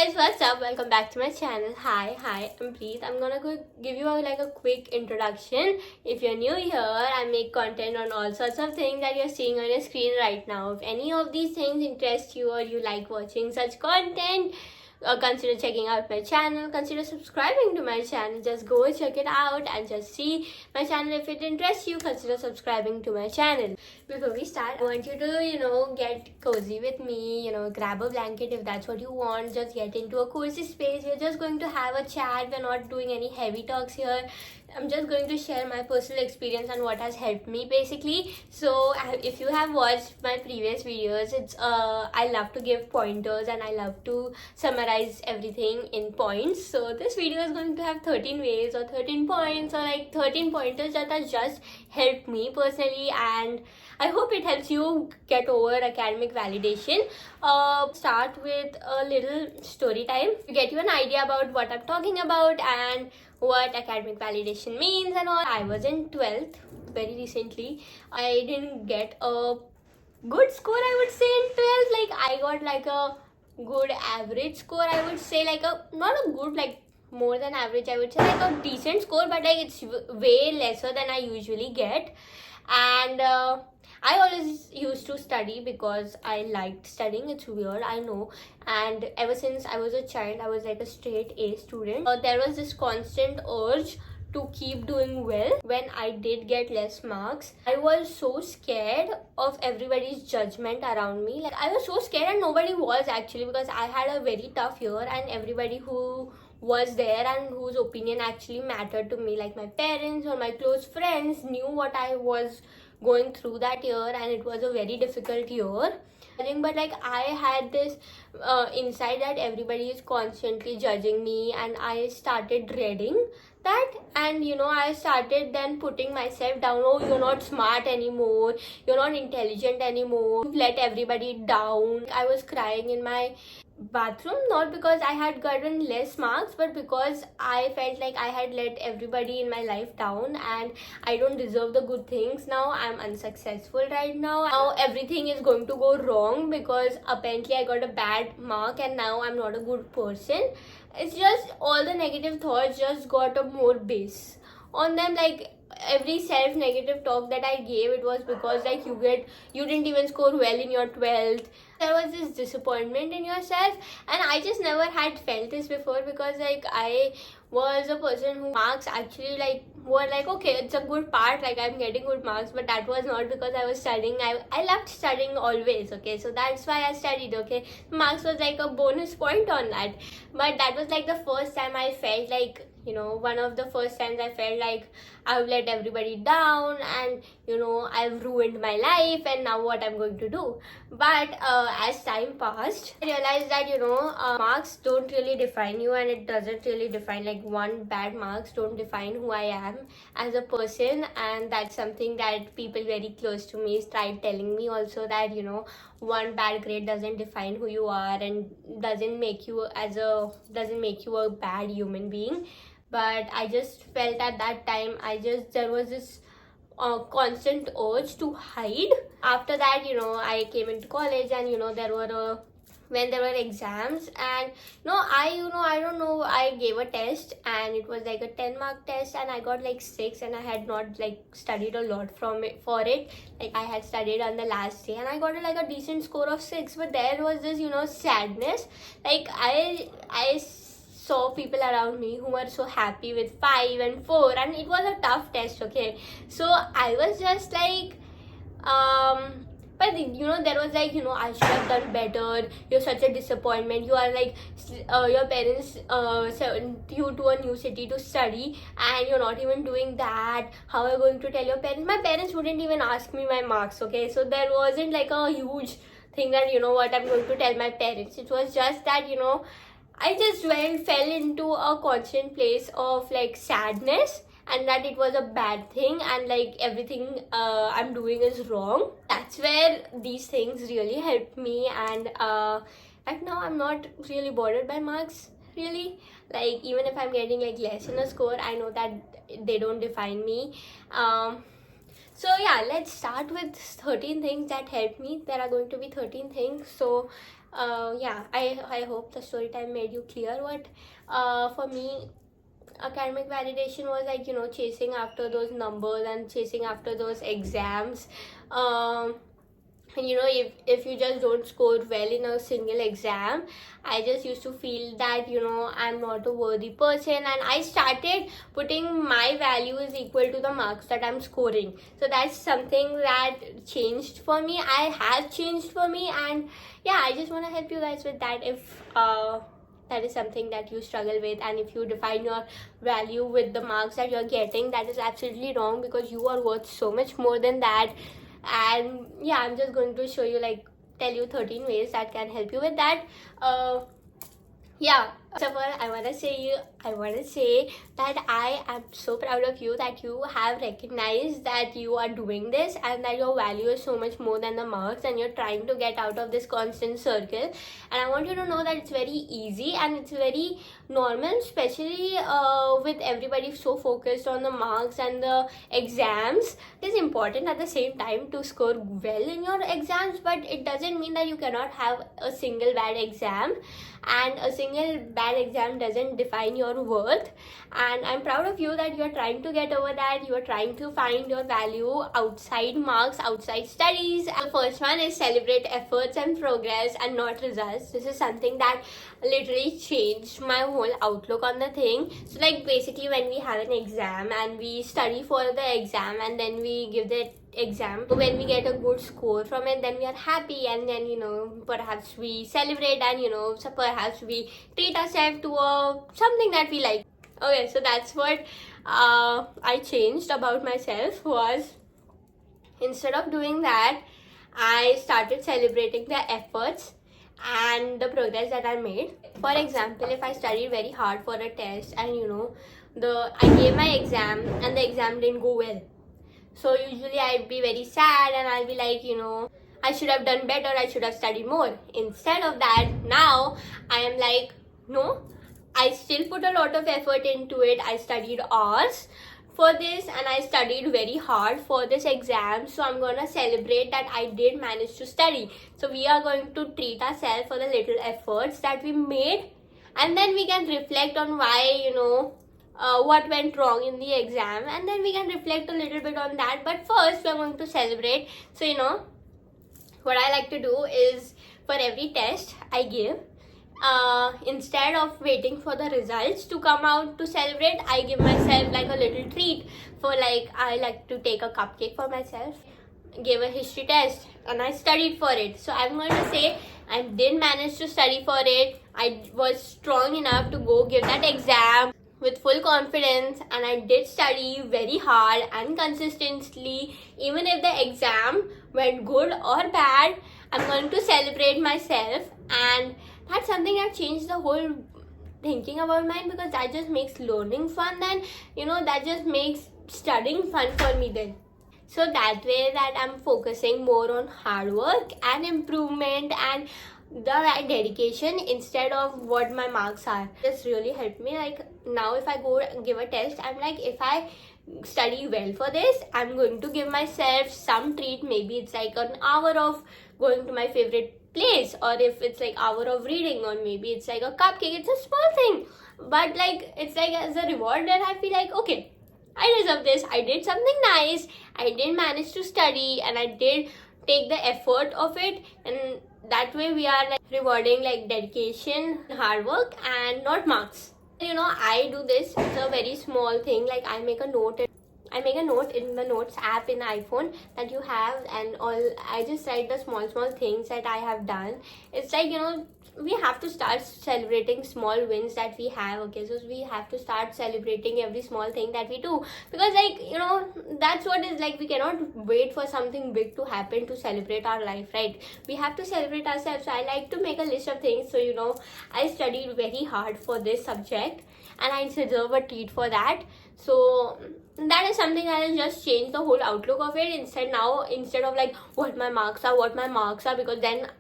guys, what's up? Welcome back to my channel. Hi, I'm Preet. I'm gonna give you a quick introduction. If you're new here, I make content on all sorts of things that you're seeing on your screen right now. If any of these things interest you or you like watching such content, consider checking out my channel, consider subscribing to my channel. Just go check it out and just see my channel. If it interests you, consider subscribing to my channel. Before we start, I want you to get cozy with me, grab a blanket if that's what you want. Just get into a cozy space. We're just going to have a chat. We're not doing any heavy talks here. I'm just going to share my personal experience and what has helped me basically. So if you have watched my previous videos, it's I love to give pointers and I love to summarize everything in points. So this video is going to have 13 ways or 13 points or like 13 pointers that have just helped me personally, and I hope it helps you get over academic validation. Start with a little story time to get you an idea about what I'm talking about and what academic validation means and all. I was in 12th very recently. I didn't get a good score, I would say, in 12th. Like, I got like a good average score, I would say, like not a good, like more than average, I would say, like a decent score, but like it's way lesser than I usually get. And I always used to study because I liked studying. It's weird, I know. And ever since I was a child, I was like a straight A student. There was this constant urge to keep doing well. When I did get less marks, I was so scared of everybody's judgment around me. Like, I was so scared, and nobody was actually, because I had a very tough year, and everybody who was there and whose opinion actually mattered to me, like my parents or my close friends, knew what I was going through that year, and it was a very difficult year. But like, I had this insight that everybody is constantly judging me, and I started dreading that. And I started then putting myself down. Oh, you're not smart anymore, you're not intelligent anymore, you've let everybody down. I was crying in my bathroom, not because I had gotten less marks, but because I felt like I had let everybody in my life down and I don't deserve the good things. Now I'm unsuccessful right now everything is going to go wrong because apparently I got a bad mark and now I'm not a good person. It's just all the negative thoughts just got a more base on them. Like, every self-negative talk that I gave, it was because like you didn't even score well in your 12th. There was this disappointment in yourself, and I just never had felt this before, because like I was a person who marks actually like were like, okay, it's a good part, like I'm getting good marks, but that was not because I was studying. I loved studying always, okay, so that's why I studied, okay. Marks was like a bonus point on that. But that was like the first time I felt like, one of the first times I felt like I've let everybody down and I've ruined my life, and now what I'm going to do. But as time passed, I realized that marks don't really define you, and it doesn't really define, like, one bad marks don't define who I am as a person. And that's something that people very close to me tried telling me also, that one bad grade doesn't define who you are and doesn't make you a bad human being. But I just felt at that time, there was this constant urge to hide. After that, I came into college, and when there were exams, and I don't know, I gave a test, and it was like a 10-mark test, and I got like 6, and I had not like studied a lot for it. Like, I had studied on the last day, and I got like a decent score of 6. But there was this sadness. Like, I saw people around me who were so happy with 5 and 4, and it was a tough test, okay. So I was just like, but there was like, I should have done better, you're such a disappointment, you are like, your parents sent you to a new city to study and you're not even doing that. How are you going to tell your parents? My parents wouldn't even ask me my marks, okay. So there wasn't like a huge thing that what I'm going to tell my parents. It was just that I just fell into a constant place of like sadness, and that it was a bad thing, and like everything I'm doing is wrong. That's where these things really helped me. And right now I'm not really bothered by marks, really. Like, even if I'm getting like less in a score, I know that they don't define me. So yeah, let's start with 13 things that helped me. There are going to be 13 things. So Yeah, I hope the story time made you clear what for me academic validation was like, chasing after those numbers and chasing after those exams. um if you just don't score well in a single exam, I just used to feel that, I'm not a worthy person, and I started putting my value is equal to the marks that I'm scoring. So that's something that changed for me. I have changed for me, and yeah, I just want to help you guys with that. If that is something that you struggle with, and if you define your value with the marks that you're getting, that is absolutely wrong, because you are worth so much more than that. And yeah, I'm just going to show you, like, tell you 13 ways that can help you with that. Yeah, first of all, I want to say that I am so proud of you that you have recognized that you are doing this, and that your value is so much more than the marks, and you're trying to get out of this constant circle. And I want you to know that it's very easy and it's very normal, especially with everybody so focused on the marks and the exams. It is important at the same time to score well in your exams, but it doesn't mean that you cannot have a single bad exam, and a single bad exam doesn't define your worth. And I'm proud of you that you're trying to get over that. You're trying to find your value outside marks, outside studies. The first one is celebrate efforts and progress and not results. This is something that literally changed my whole outlook on the thing. So, like, basically when we have an exam and we study for the exam and then we give the exam, when we get a good score from it, then we are happy, and then, perhaps we celebrate, and, so perhaps we treat ourselves to something that we like. Okay, so that's what I changed about myself. Was, instead of doing that, I started celebrating the efforts and the progress that I made. For example, if I studied very hard for a test, and I gave my exam and the exam didn't go well, so usually I'd be very sad, and I'll be like, I should have done better, I should have studied more. Instead of that, now I am like, no, I still put a lot of effort into it. I studied hours for this, and I studied very hard for this exam, so I'm gonna celebrate that I did manage to study. So we are going to treat ourselves for the little efforts that we made, and then we can reflect on why, what went wrong in the exam, and then we can reflect a little bit on that. But first, we are going to celebrate. So, what I like to do is, for every test I give, instead of waiting for the results to come out to celebrate, I give myself like a little treat. For, like, I like to take a cupcake for myself, gave a history test, and I studied for it. So I'm going to say I did manage to study for it. I was strong enough to go give that exam with full confidence, and I did study very hard and consistently. Even if the exam went good or bad, I'm going to celebrate myself. And that's something that changed the whole thinking about mine, because that just makes learning fun, then that just makes studying fun for me then. So that way that I'm focusing more on hard work and improvement and the right dedication instead of what my marks are. This really helped me. Like, now if I go give a test, I'm like, if I study well for this, I'm going to give myself some treat. Maybe it's like an hour of going to my favorite place, or if it's like hour of reading, or maybe it's like a cupcake. It's a small thing, but like, it's like as a reward that I feel like, okay, I deserve this. I did something nice. I did manage to study, and I did take the effort of it. And that way we are like rewarding like dedication, hard work, and not marks. I do this. It's a very small thing. Like, I make a note in the notes app in iPhone that you have, and all. I just write the small things that I have done. It's like, we have to start celebrating small wins that we have. Okay, so we have to start celebrating every small thing that we do, because, like, that's what is like, we cannot wait for something big to happen to celebrate our life, right? We have to celebrate ourselves. So I like to make a list of things. So I studied very hard for this subject, and I deserve a treat for that. So that is something that has just changed the whole outlook of it. Instead of like what my marks are, because then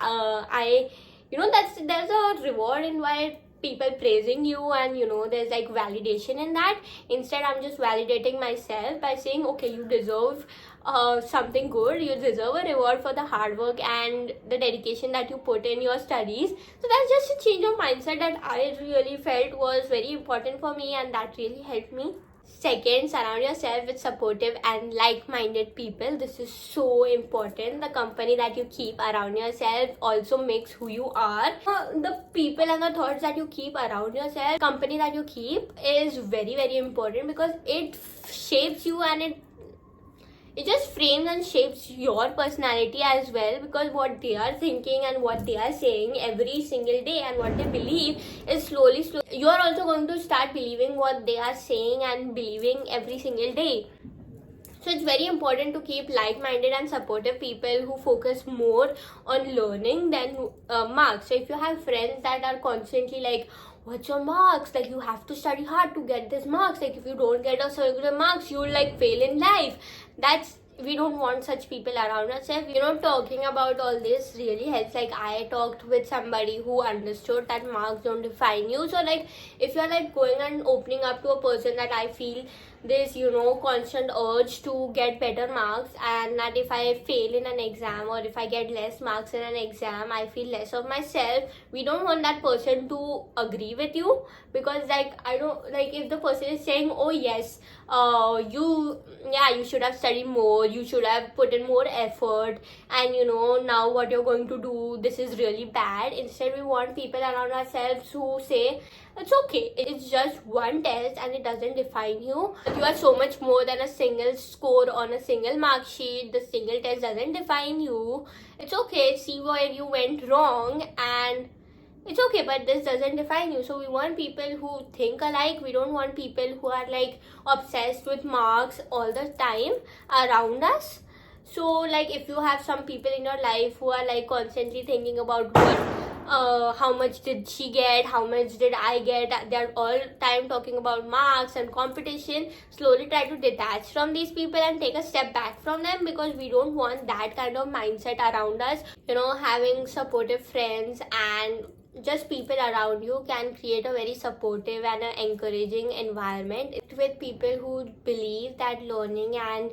there's a reward in why people praising you, and there's like validation in that. Instead, I'm just validating myself by saying, okay, you deserve something good. You deserve a reward for the hard work and the dedication that you put in your studies. So that's just a change of mindset that I really felt was very important for me, and that really helped me. Second, surround yourself with supportive and like-minded people. This is so important. The company that you keep around yourself also makes who you are. The people and the thoughts that you keep around yourself, company that you keep, is very, very important, because it shapes you, and it just frames and shapes your personality as well, because what they are thinking and what they are saying every single day and what they believe is slowly you are also going to start believing what they are saying and believing every single day. So it's very important to keep like-minded and supportive people who focus more on learning than marks. So if you have friends that are constantly like, what's your marks? Like, you have to study hard to get this marks. Like, if you don't get a certain marks, you'll like fail in life. We don't want such people around ourselves. Talking about all this really helps. Like, I talked with somebody who understood that marks don't define you. So like, if you're like going and opening up to a person that I feel this constant urge to get better marks, and that if I fail in an exam or if I get less marks in an exam, I feel less of myself, we don't want that person to agree with you. Because like, I don't like, if the person is saying, oh yes, you should have studied more, you should have put in more effort, and now what you're going to do, this is really bad. Instead, we want people around ourselves who say, it's okay, it's just one test and it doesn't define you. You are so much more than a single score on a single mark sheet. The single test doesn't define you. It's okay, see where you went wrong, and it's okay, but this doesn't define you. So we want people who think alike. We don't want people who are like obsessed with marks all the time around us. So like, if you have some people in your life who are like constantly thinking about how much did she get, how much did I get, they're all time talking about marks and competition, slowly try to detach from these people and take a step back from them, because we don't want that kind of mindset around us. Having supportive friends and just people around you can create a very supportive and an encouraging environment with people who believe that learning and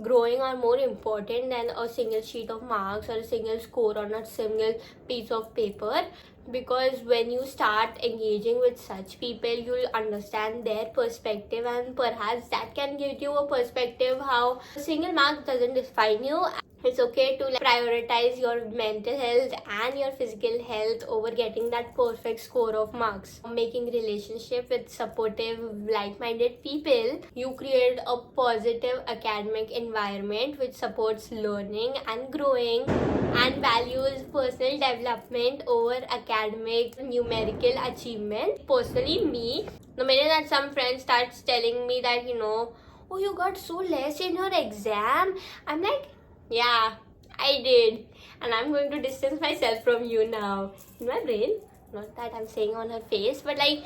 growing are more important than a single sheet of marks or a single score on a single piece of paper. Because when you start engaging with such people, you'll understand their perspective, and perhaps that can give you a perspective how a single mark doesn't define you. It's okay to prioritize your mental health and your physical health over getting that perfect score of marks. Making relationship with supportive, like-minded people, you create a positive academic environment which supports learning and growing and values personal development over academic numerical achievement. Personally, me, the minute that some friend starts telling me that, oh, you got so less in your exam, I'm like, yeah, I did, and I'm going to distance myself from you now. In my brain, not that I'm saying on her face, but like,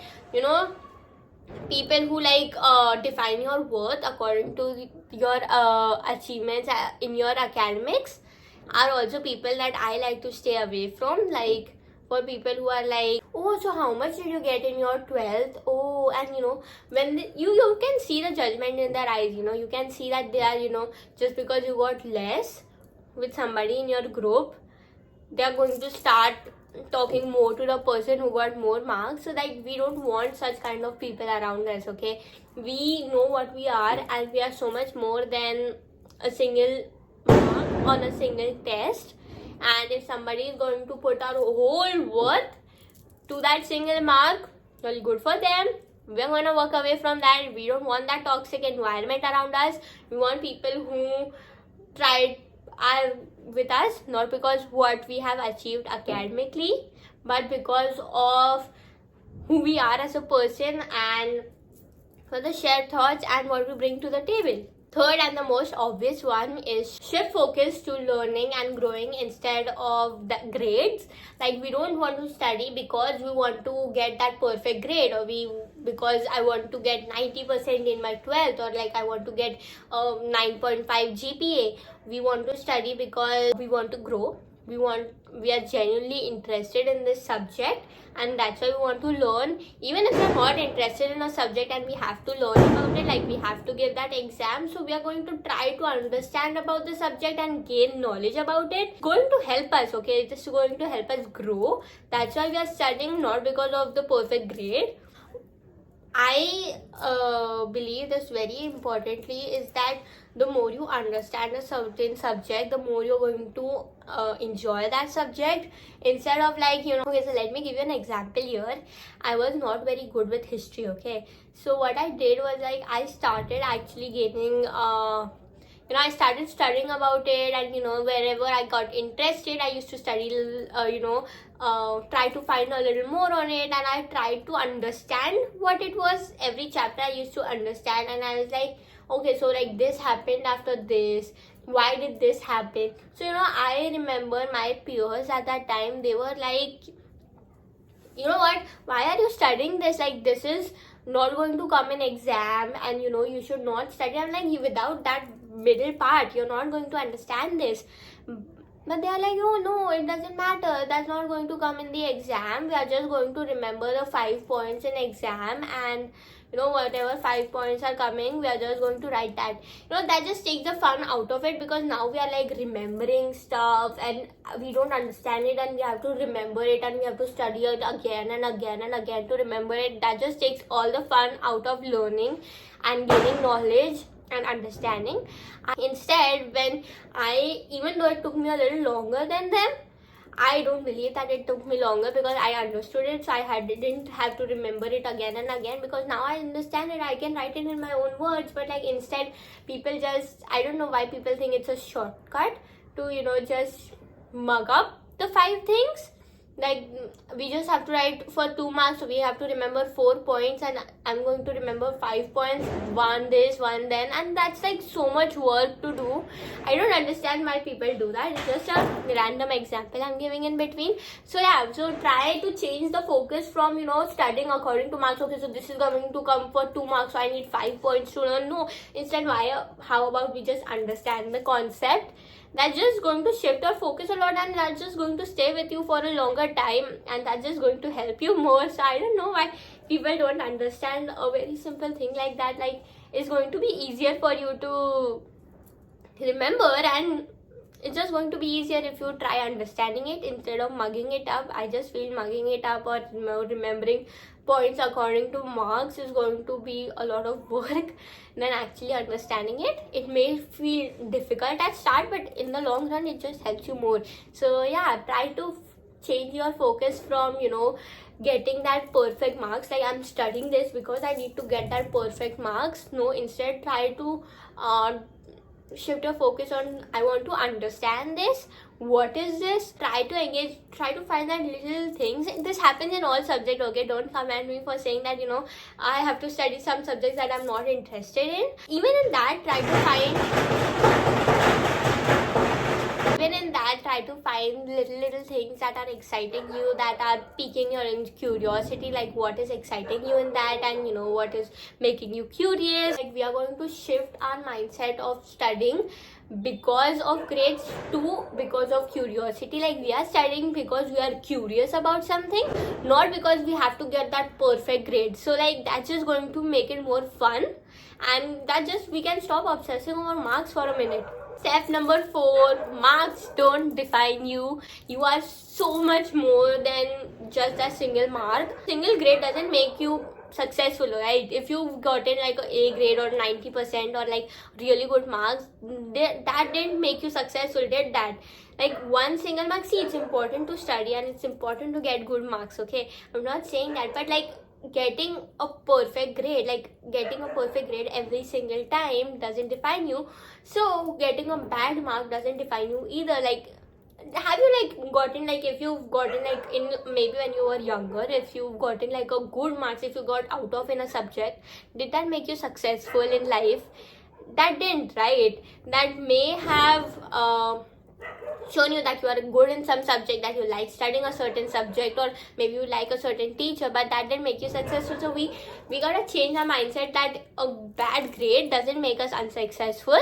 people who like define your worth according to your achievements in your academics are also people that I like to stay away from. Like, for people who are like, oh, so how much did you get in your 12th? Oh, and when you can see the judgment in their eyes. You can see that they are, just because you got less with somebody in your group, they are going to start talking more to the person who got more marks. So like, we don't want such kind of people around us. Okay, we know what we are, and we are so much more than a single mark on a single test. And if somebody is going to put our whole worth to that single mark, well, good for them. We're going to walk away from that. We don't want that toxic environment around us. We want people who are with us, not because what we have achieved academically, but because of who we are as a person, and for the shared thoughts and what we bring to the table. Third, and the most obvious one, is shift focus to learning and growing instead of the grades. Like, we don't want to study because we want to get that perfect grade, or because I want to get 90% in my 12th, or like I want to get 9.5 GPA. We want to study because we want to grow. we are genuinely interested in this subject, and that's why we want to learn. Even if we're not interested in a subject and we have to learn about it, like we have to give that exam, so we are going to try to understand about the subject and gain knowledge about it. It's going to help us, okay? It's going to help us grow. That's why we are studying, not because of the perfect grade. I believe this very importantly is that the more you understand a certain subject, the more you're going to enjoy that subject, instead of like, you know, okay, so let me give you an example here. I was not very good with history, okay? So what I did was like, I started actually gaining I started studying about it, and wherever I got interested, I used to study, try to find a little more on it, and I tried to understand what it was. Every chapter I used to understand, and I was like, okay, so like this happened after this, why did this happen? So I remember my peers at that time, they were like, you know what, why are you studying this? Like, this is not going to come in exam, and you should not study. I'm like, without that middle part, you're not going to understand this. But they are like, oh no, it doesn't matter, that's not going to come in the exam. We are just going to remember the 5 points in exam, and whatever 5 points are coming, we are just going to write that. That just takes the fun out of it, because now we are like remembering stuff and we don't understand it, and we have to remember it, and we have to study it again and again and again to remember it. That just takes all the fun out of learning and gaining knowledge and understanding. Instead, when even though it took me a little longer than them, I don't believe that it took me longer, because I understood it, so I didn't have to remember it again and again, because now I understand it. I can write it in my own words. But like, instead, people just, I don't know why people think it's a shortcut to just mug up the 5 things. Like, we just have to write for 2 marks, so we have to remember 4 points, and I'm going to remember 5 points, one this, one then, and that's like so much work to do. I don't understand why people do that. It's just a random example I'm giving in between. So yeah, so try to change the focus from studying according to marks. Okay, so this is going to come for 2 marks, so I need 5 points to learn. No, instead, how about we just understand the concept? That's just going to shift your focus a lot, and that's just going to stay with you for a longer time, and that's just going to help you more. So I don't know why people don't understand a very simple thing like that. Like, it's going to be easier for you to remember, and it's just going to be easier if you try understanding it instead of mugging it up. I just feel mugging it up or remembering points according to marks is going to be a lot of work than actually understanding it. It may feel difficult at start, but in the long run, it just helps you more. So yeah, try to change your focus from getting that perfect marks, like I'm studying this because I need to get that perfect marks. No, instead, try to shift your focus on, I want to understand this. What is this? Try to engage, try to find that little things. This happens in all subjects, okay? Don't come at me for saying that I have to study some subjects that I'm not interested in. Even in that, try to find little things that are exciting you, that are piquing your curiosity, like what is exciting you in that, and what is making you curious. Like, we are going to shift our mindset of studying because of grades to because of curiosity. Like, we are studying because we are curious about something, not because we have to get that perfect grade. So like, that's just going to make it more fun, and that just, we can stop obsessing over marks for a minute. Step number 4, marks don't define you. You are so much more than just a single mark. Single grade doesn't make you successful, right? If you've gotten like a grade or 90% or like really good marks, that didn't make you successful, did that? Like, one single mark, see, it's important to study and it's important to get good marks, okay? I'm not saying that, but like, getting a perfect grade every single time doesn't define you. So getting a bad mark doesn't define you either. Like, have you like gotten, like, if you've gotten like in maybe when you were younger, if you've gotten like a good marks, if you got out of in a subject, did that make you successful in life? That didn't, right? That may have shown you that you are good in some subject, that you like studying a certain subject, or maybe you like a certain teacher, but that didn't make you successful. So we gotta change our mindset that a bad grade doesn't make us unsuccessful.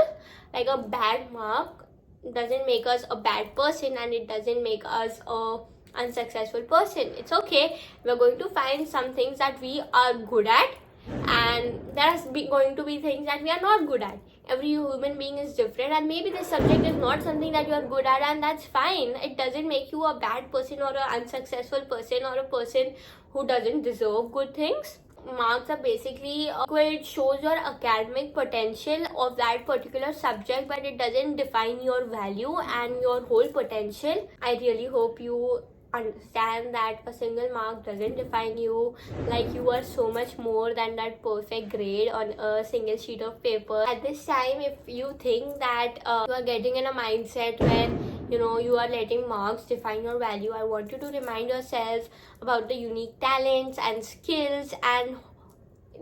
Like, a bad mark doesn't make us a bad person, and it doesn't make us a unsuccessful person. It's okay. We're going to find some things that we are good at, and there's going to be things that we are not good at. Every human being is different, and maybe this subject is not something that you are good at, and that's fine. It doesn't make you a bad person or an unsuccessful person or a person who doesn't deserve good things. Marks are basically it shows your academic potential of that particular subject, but it doesn't define your value and your whole potential. I really hope you understand that a single mark doesn't define you. Like, you are so much more than that perfect grade on a single sheet of paper. At this time, if you think that you are getting in a mindset where you are letting marks define your value, I want you to remind yourself about the unique talents and skills and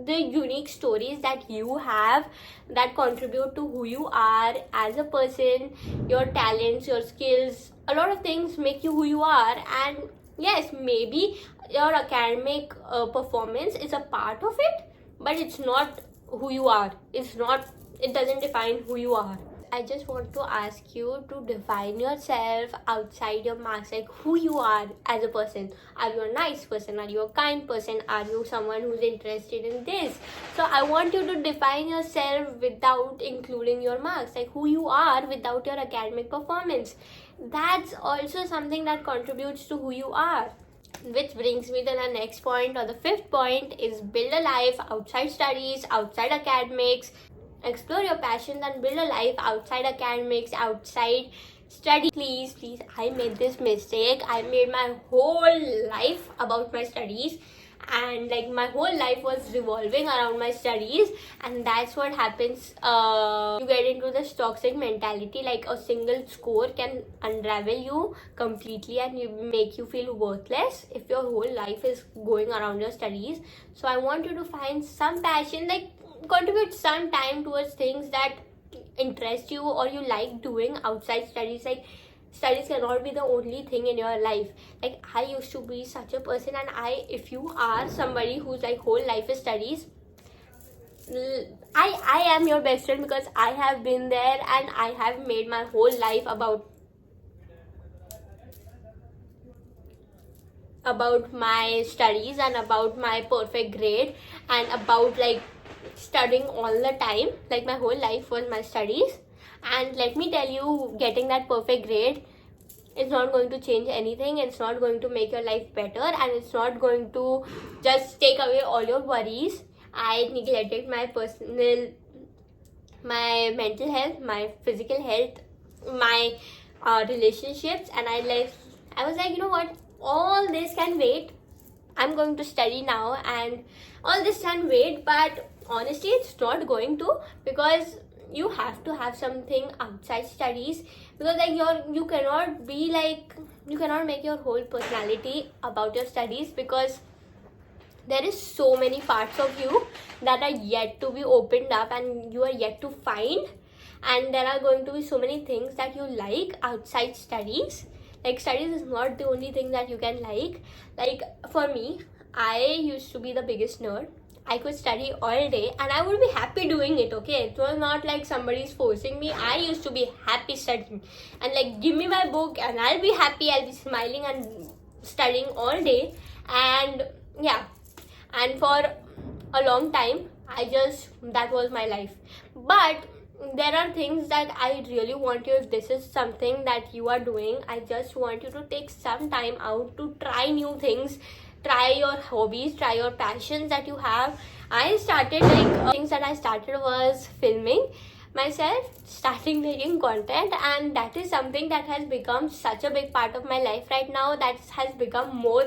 the unique stories that you have that contribute to who you are as a person. Your talents, your skills, a lot of things make you who you are. And yes, maybe your academic performance is a part of it, but it's not who you are. It doesn't define who you are. I just want to ask you to define yourself outside your marks, like who you are as a person. Are you a nice person? Are you a kind person? Are you someone who's interested in this? So I want you to define yourself without including your marks, like who you are without your academic performance. That's also something that contributes to who you are. Which brings me to the next point, or the fifth point, is build a life outside studies, outside academics. Explore your passions and build a life outside academics, outside study. Please, I made this mistake. I made my whole life about my studies, and like my whole life was revolving around my studies, and that's what happens. You get into this toxic mentality. Like, a single score can unravel you completely and make you feel worthless if your whole life is going around your studies. So I want you to find some passion, like contribute some time towards things that interest you or you like doing outside studies. Like, studies cannot be the only thing in your life. Like, I used to be such a person, and if you are somebody whose like whole life is studies, I am your best friend, because I have been there and I have made my whole life about my studies and about my perfect grade and about like studying all the time. Like, my whole life was my studies. And let me tell you, getting that perfect grade is not going to change anything. It's not going to make your life better, and it's not going to just take away all your worries. I neglected my mental health, my physical health, my relationships, and I was like, you know what, all this can wait. I'm going to study now, and all this can wait. But honestly, it's not going to, because you have to have something outside studies. Because like you cannot make your whole personality about your studies, because there is so many parts of you that are yet to be opened up and you are yet to find. And there are going to be so many things that you like outside studies. Like, studies is not the only thing that you can like. Like, for me, I used to be the biggest nerd. I could study all day and I would be happy doing it, okay? It was not like somebody's forcing me. I used to be happy studying. And like, give me my book and I'll be happy. I'll be smiling and studying all day. And yeah. And for a long time, that was my life. But there are things that I really want you, if this is something that you are doing, I just want you to take some time out to try new things, try your hobbies, try your passions that you have. I started things that I started was filming myself, starting making content, and that is something that has become such a big part of my life right now. That has become more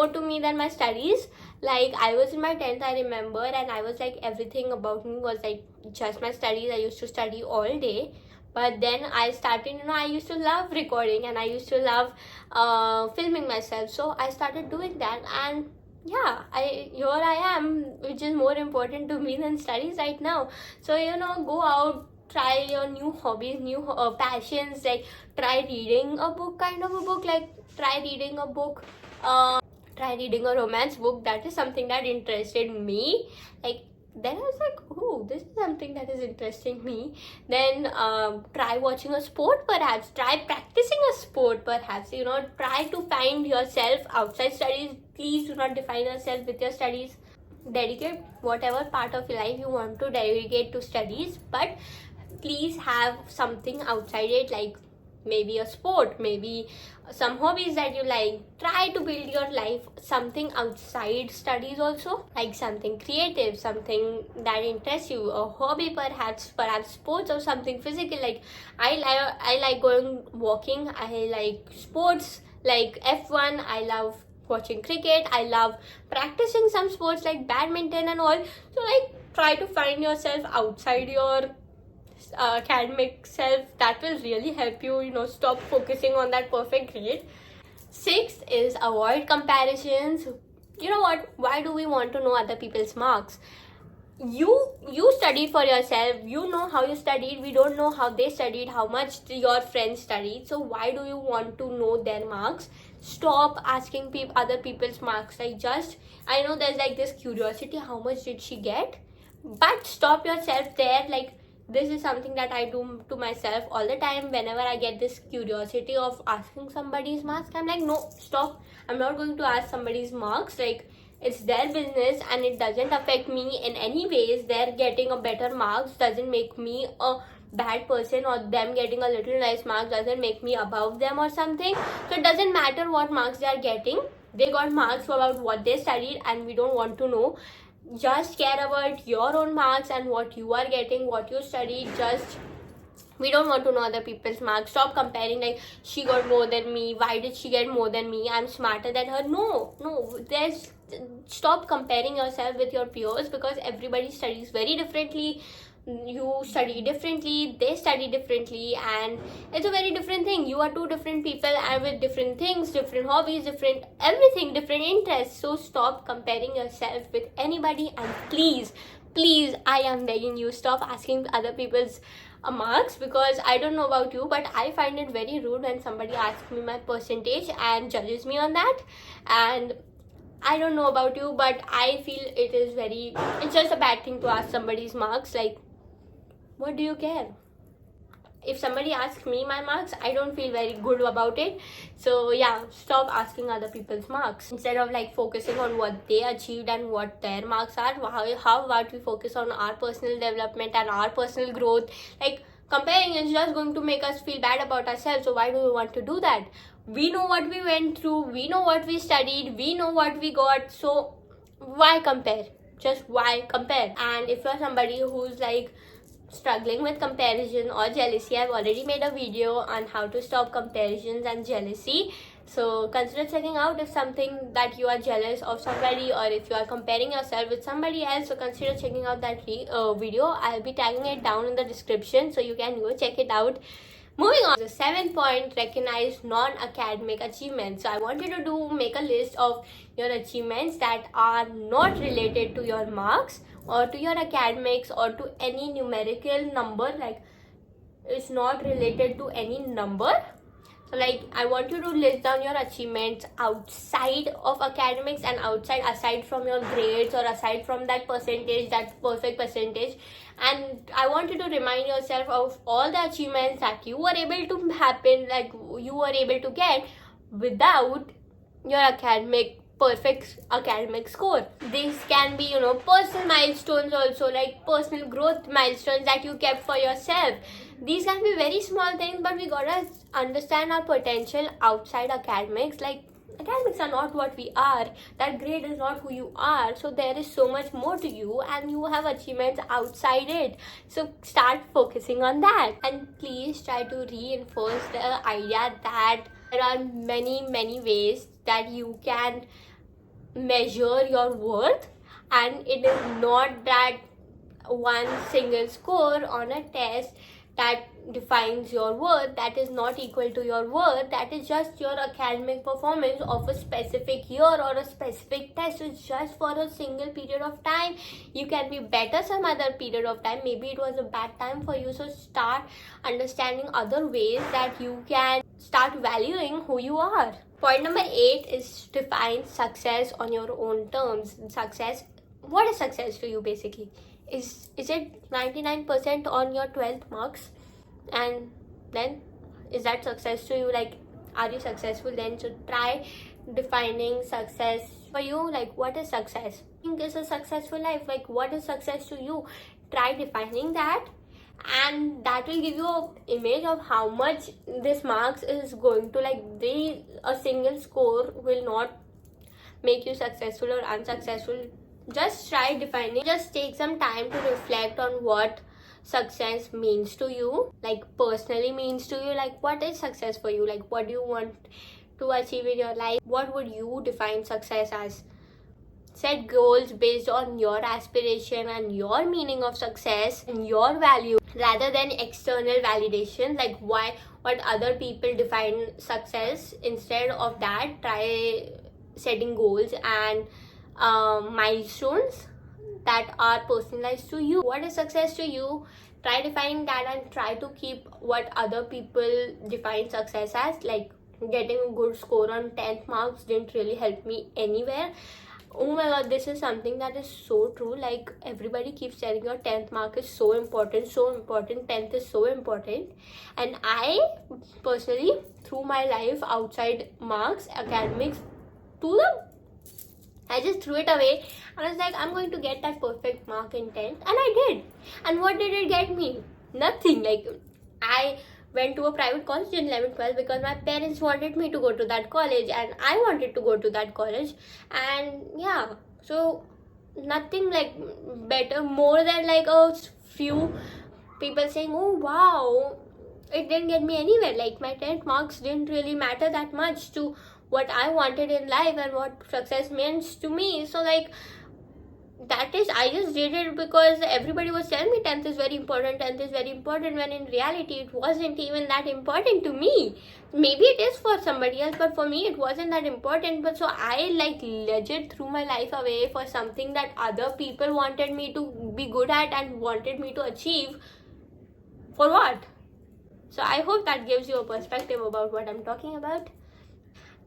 to me than my studies. Like, I was in my 10th, I remember, and I was like, everything about me was like just my studies. I used to study all day. But then I started, I used to love recording and I used to love filming myself. So I started doing that, and yeah, here I am, which is more important to me than studies right now. So, go out, try your new hobbies, new passions. Like, try reading a book, like try reading a book, try reading a romance book. That is something that interested me. Like, then I was like, oh, this is something that is interesting me. Then try watching a sport perhaps, try practicing a sport perhaps, try to find yourself outside studies. Please do not define yourself with your studies. Dedicate whatever part of your life you want to dedicate to studies, but please have something outside it, like maybe a sport, maybe some hobbies that you like. Try to build your life something outside studies also, like something creative, something that interests you, a hobby perhaps sports or something physical. Like I like going walking, I like sports like F1, I love watching cricket, I love practicing some sports like badminton and all. So like try to find yourself outside your academic self. That will really help you, stop focusing on that perfect grade. Sixth is avoid comparisons. You know what, why do we want to know other people's marks? You studied for yourself, you know how you studied. We don't know how they studied, how much your friends studied, so why do you want to know their marks? Stop asking other people's marks. Like, just, I know there's like this curiosity, how much did she get, but stop yourself there. Like, this is something that I do to myself all the time. Whenever I get this curiosity of asking somebody's marks, I'm like, no, stop, I'm not going to ask somebody's marks. Like, it's their business and it doesn't affect me in any ways. They're getting a better marks doesn't make me a bad person, or them getting a little nice marks doesn't make me above them or something. So it doesn't matter what marks they are getting. They got marks about what they studied and we don't want to know. Just care about your own marks and what you are getting, what you studied. Just, we don't want to know other people's marks. Stop comparing, like, she got more than me, why did she get more than me, I'm smarter than her. No, stop comparing yourself with your peers, because everybody studies very differently. You study differently, they study differently, and it's a very different thing. You are two different people and with different things, different hobbies, different everything, different interests. So stop comparing yourself with anybody, and please, I am begging you, stop asking other people's marks, because I don't know about you, but I find it very rude when somebody asks me my percentage and judges me on that. And I don't know about you, but I feel it's just a bad thing to ask somebody's marks. Like, what do you care? If somebody asks me my marks, I don't feel very good about it. So yeah, stop asking other people's marks. Instead of like focusing on what they achieved and what their marks are, how about we focus on our personal development and our personal growth? Like, comparing is just going to make us feel bad about ourselves. So why do we want to do that? We know what we went through, we know what we studied, we know what we got. So why compare? Just why compare? And if you're somebody who's like struggling with comparison or jealousy, I've already made a video on how to stop comparisons and jealousy. So consider checking out if something that you are jealous of somebody, or if you are comparing yourself with somebody else. So consider checking out that video. I'll be tagging it down in the description, so you can go check it out. Moving on, the 7th point, recognize non-academic achievements. So I want you to make a list of your achievements that are not related to your marks or to your academics or to any numerical number. Like, it's not related to any number. So like, I want you to list down your achievements outside of academics and aside from your grades, or aside from that percentage, that perfect percentage. And I want you to remind yourself of all the achievements that you were able to happen, like you were able to get without your perfect academic score. These can be, personal milestones also, like personal growth milestones that you kept for yourself. These can be very small things, but we gotta understand our potential outside academics. Like, academics are not what we are, that grade is not who you are. So there is so much more to you, and you have achievements outside it. So start focusing on that. And please try to reinforce the idea that there are many ways that you can measure your worth, and it is not that one single score on a test that defines your worth. That is not equal to your worth. That is just your academic performance of a specific year or a specific test. It's just for a single period of time. You can be better some other period of time. Maybe it was a bad time for you. So start understanding other ways that you can start valuing who you are. Point number 8 is define success on your own terms. Success what is success to you basically? Is it 99% on your 12th marks, and then is that success to you? Like, are you successful then? So try defining success for you. Like, what is success? I think is a successful life. Like, what is success to you? Try defining that, and that will give you an image of how much this marks is going to, like, a single score will not make you successful or unsuccessful. Just try defining. Just take some time to reflect on what success means to you, like personally means to you. Like, what is success for you? Like, what do you want to achieve in your life? What would you define success as? Set goals based on your aspiration and your meaning of success and your value, rather than external validation, like what other people define success. Instead of that, try setting goals and milestones that are personalized to you. What is success to you? Try defining that, and try to keep what other people define success as. Like, getting a good score on 10th marks didn't really help me anywhere. Oh my god, this is something that is so true. Like, everybody keeps telling your 10th mark is so important, 10th is so important. And I personally, through my life outside marks, academics, I just threw it away. I was like, I'm going to get that perfect mark in 10th, and I did. And what did it get me? Nothing. Like, I went to a private college in 11th, 12th because my parents wanted me to go to that college, and I wanted to go to that college. And yeah, so nothing like better, more than like a few people saying, oh wow, it didn't get me anywhere. Like, my 10th marks didn't really matter that much to what I wanted in life and what success means to me. So like, that is, I just did it because everybody was telling me 10th is very important, when in reality it wasn't even that important to me. Maybe it is for somebody else, but for me it wasn't that important. But so I like legit threw my life away for something that other people wanted me to be good at and wanted me to achieve. For what? So I hope that gives you a perspective about what I'm talking about.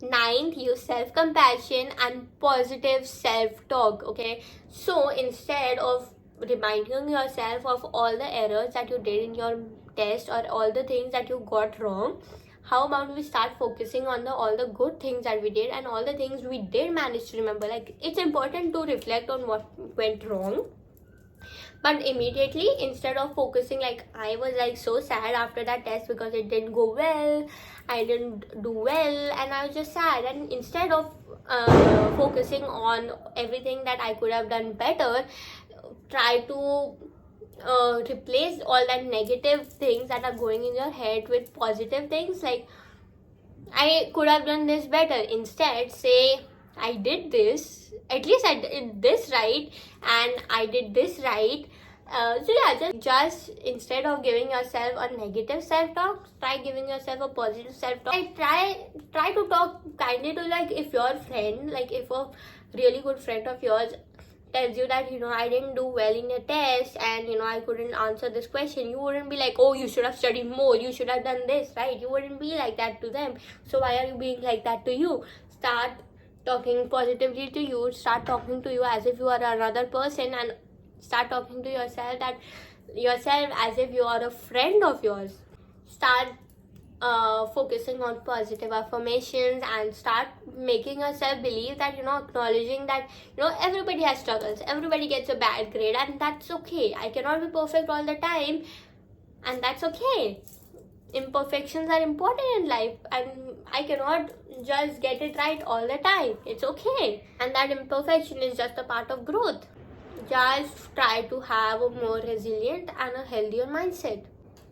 9th, use self-compassion and positive self-talk. Okay, so instead of reminding yourself of all the errors that you did in your test or all the things that you got wrong, how about we start focusing on all the good things that we did and all the things we did manage to remember. Like, it's important to reflect on what went wrong, but immediately, instead of focusing, like, I was like so sad after that test because it didn't go well, I didn't do well, and I was just sad. And instead of focusing on everything that I could have done better, try to replace all that negative things that are going in your head with positive things. Like, I could have done this better. Instead, say, I did this, at least I did this right, and I did this right. So yeah, just instead of giving yourself a negative self-talk, try giving yourself a positive self-talk. Try to talk kindly to, like, if your friend, like if a really good friend of yours tells you that, I didn't do well in your test and I couldn't answer this question, you wouldn't be like, oh, you should have studied more, you should have done this, right? You wouldn't be like that to them. So why are you being like that to you? Start talking positively to you. Start talking to you as if you are another person, and start talking to yourself as if you are a friend of yours. Start focusing on positive affirmations, and start making yourself believe that, acknowledging that, everybody has struggles, everybody gets a bad grade, and that's okay. I cannot be perfect all the time, and that's okay. Imperfections are important in life, and I cannot just get it right all the time. It's okay, and that imperfection is just a part of growth. Just try to have a more resilient and a healthier mindset.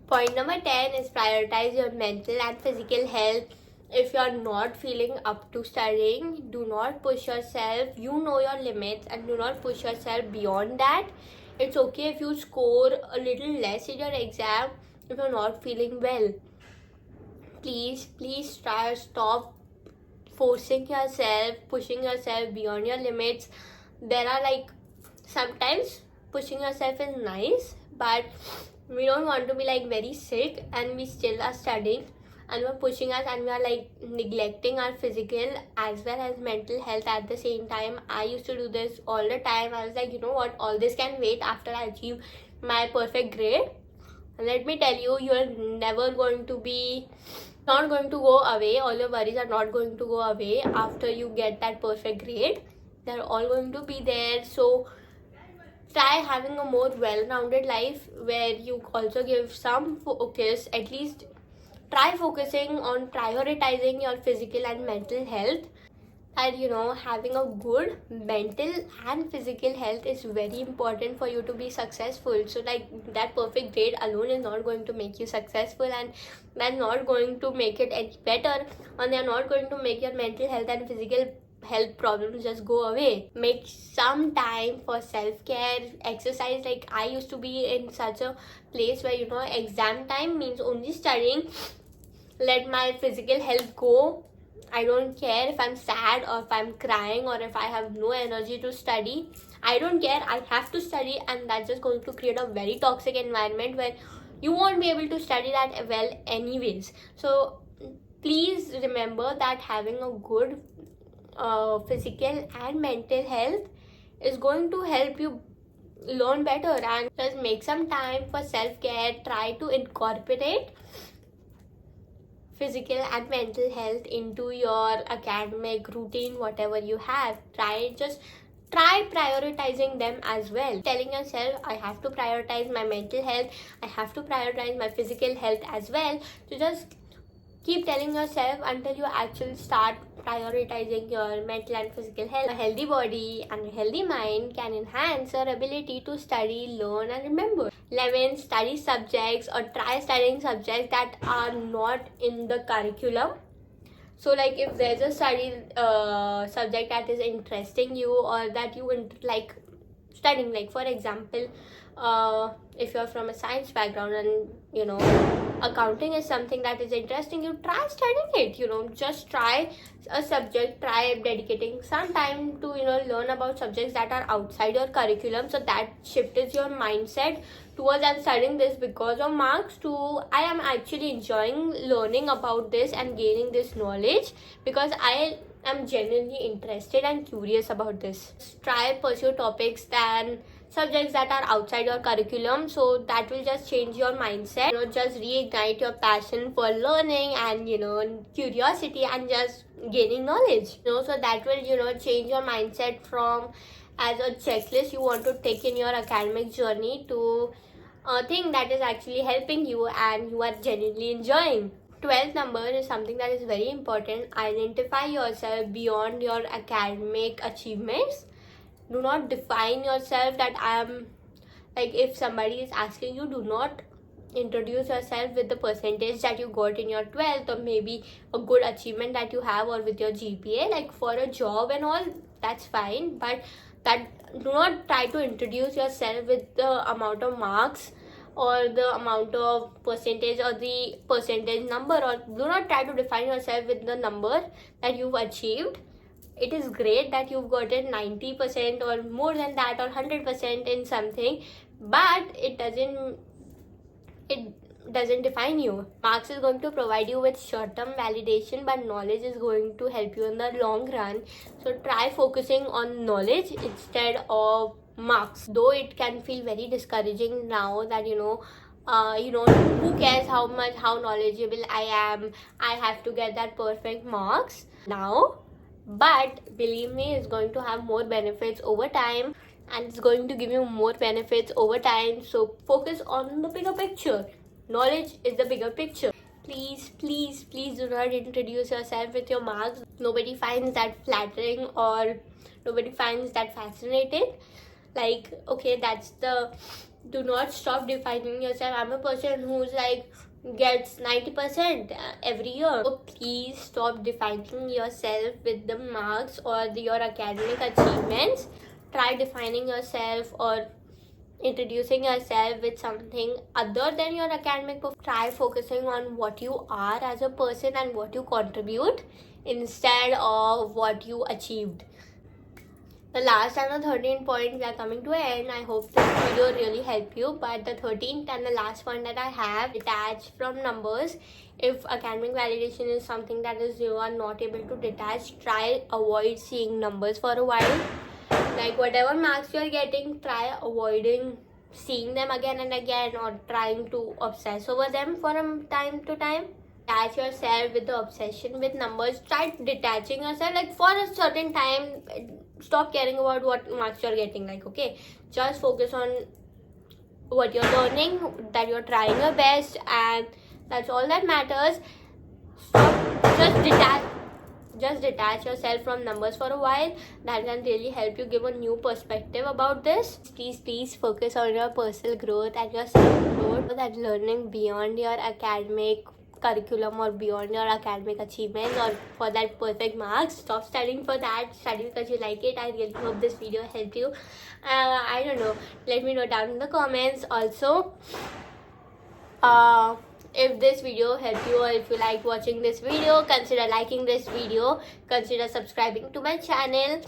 Point number 10 is prioritize your mental and physical health. If you're not feeling up to studying, do not push yourself. You know your limits, and do not push yourself beyond that. It's okay if you score a little less in your exam if you're not feeling well. Please stop forcing yourself, pushing yourself beyond your limits. There are, like, sometimes pushing yourself is nice, but we don't want to be like very sick and we still are studying. and we're pushing us, and we are like neglecting our physical as well as mental health at the same time. I used to do this all the time. I was like, you know what, all this can wait after I achieve my perfect grade. And let me tell you, you're never going to be, not going to go away. All your worries are not going to go away after you get that perfect grade. They're all going to be there. So try having a more well-rounded life where you also give some focus, at least try focusing on prioritizing your physical and mental health. And you know, having a good mental and physical health is very important for you to be successful. So like that perfect grade alone is not going to make you successful, and that's not going to make it any better, and they're not going to make your mental health and physical health problems just go away. Make some time for self-care, exercise. Like I used to be in such a place where, you know, exam time means only studying, let my physical health go. I don't care if I'm sad or if I'm crying or if I have no energy to study. I don't care, I have to study, and that's just going to create a very toxic environment where you won't be able to study that well anyways. So please remember that having a good physical and mental health is going to help you learn better. And just make some time for self-care. Try to incorporate physical and mental health into your academic routine, whatever you have. Try prioritizing them as well. Telling yourself, I have to prioritize my mental health, I have to prioritize my physical health as well. So just keep telling yourself until you actually start prioritizing your mental and physical health. A healthy body and a healthy mind can enhance your ability to study, learn, and remember. 11. Study subjects, or try studying subjects that are not in the curriculum. So like if there's a study subject that is interesting you, or that you like studying, like for example, if you're from a science background and you know accounting is something that is interesting you, try studying it. You know, just try a subject, try dedicating some time to, you know, learn about subjects that are outside your curriculum. So that shifts your mindset towards, I'm studying this because of marks, to I am actually enjoying learning about this and gaining this knowledge because I am genuinely interested and curious about this. Try pursue topics than subjects that are outside your curriculum, so that will just change your mindset. You know, just reignite your passion for learning and, you know, curiosity and just gaining knowledge. You know, so that will, you know, change your mindset from as a checklist you want to take in your academic journey to a thing that is actually helping you and you are genuinely enjoying. 12th number is something that is very important. Identify yourself beyond your academic achievements. Do not define yourself that I am, like if somebody is asking you, do not introduce yourself with the percentage that you got in your 12th, or maybe a good achievement that you have, or with your GPA. Like for a job and all, that's fine, but that do not try to introduce yourself with the amount of marks or the amount of percentage or the percentage number, or do not try to define yourself with the number that you've achieved. It is great that you've gotten 90% or more than that, or 100% in something, but it doesn't define you. Marks is going to provide you with short-term validation, but knowledge is going to help you in the long run. So try focusing on knowledge instead of marks. Though it can feel very discouraging now that, you know, who cares how knowledgeable I am, I have to get that perfect marks now. But believe me, it's going to have more benefits over time, and it's going to give you more benefits over time. So focus on the bigger picture. Knowledge is the bigger picture. Please do not introduce yourself with your marks. Nobody finds that flattering, or nobody finds that fascinating. Like, okay, do not stop defining yourself. I'm a person who's like gets 90% every year. So please stop defining yourself with the marks or your academic achievements. Try defining yourself or introducing yourself with something other than your academic. Try focusing on what you are as a person and what you contribute instead of what you achieved. The last and the 13th point, we are coming to an end. I hope this video really helped you. But the 13th and the last point that I have, detach from numbers. If academic validation is something that is you are not able to detach, try avoid seeing numbers for a while. Like whatever marks you are getting, try avoiding seeing them again and again, or trying to obsess over them from time to time. Detach yourself with the obsession with numbers. Try detaching yourself, like for a certain time. Stop caring about what marks you're getting. Like, okay, just focus on what you're learning, that you're trying your best, and that's all that matters. Stop, just detach yourself from numbers for a while. That can really help you give a new perspective about this. Please focus on your personal growth and your self-growth, that learning beyond your academic curriculum or beyond your academic achievements or for that perfect marks. Stop studying for that. Study because you like it. I really hope this video helped you. I don't know, let me know down in the comments. Also, if this video helped you, or if you like watching this video, consider liking this video, consider subscribing to my channel,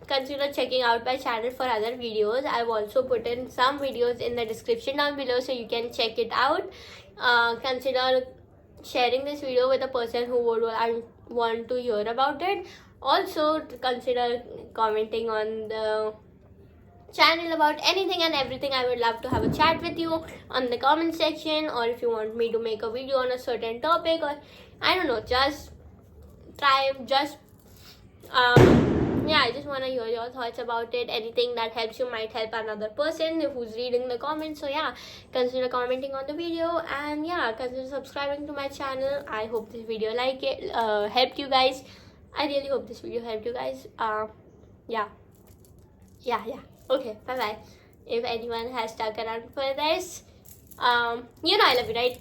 consider checking out my channel for other videos. I've also put in some videos in the description down below, so you can check it out. Consider sharing this video with a person who would want to hear about it. Also, consider commenting on the channel about anything and everything. I would love to have a chat with you on the comment section, or if you want me to make a video on a certain topic, or I don't know, just yeah, I just want to hear your thoughts about it. Anything that helps you might help another person who's reading the comments. So yeah, consider commenting on the video, and yeah, consider subscribing to my channel. I hope this video helped you guys. I really hope this video helped you guys. Yeah. Okay, bye bye. If anyone has stuck around for this, I love you, right?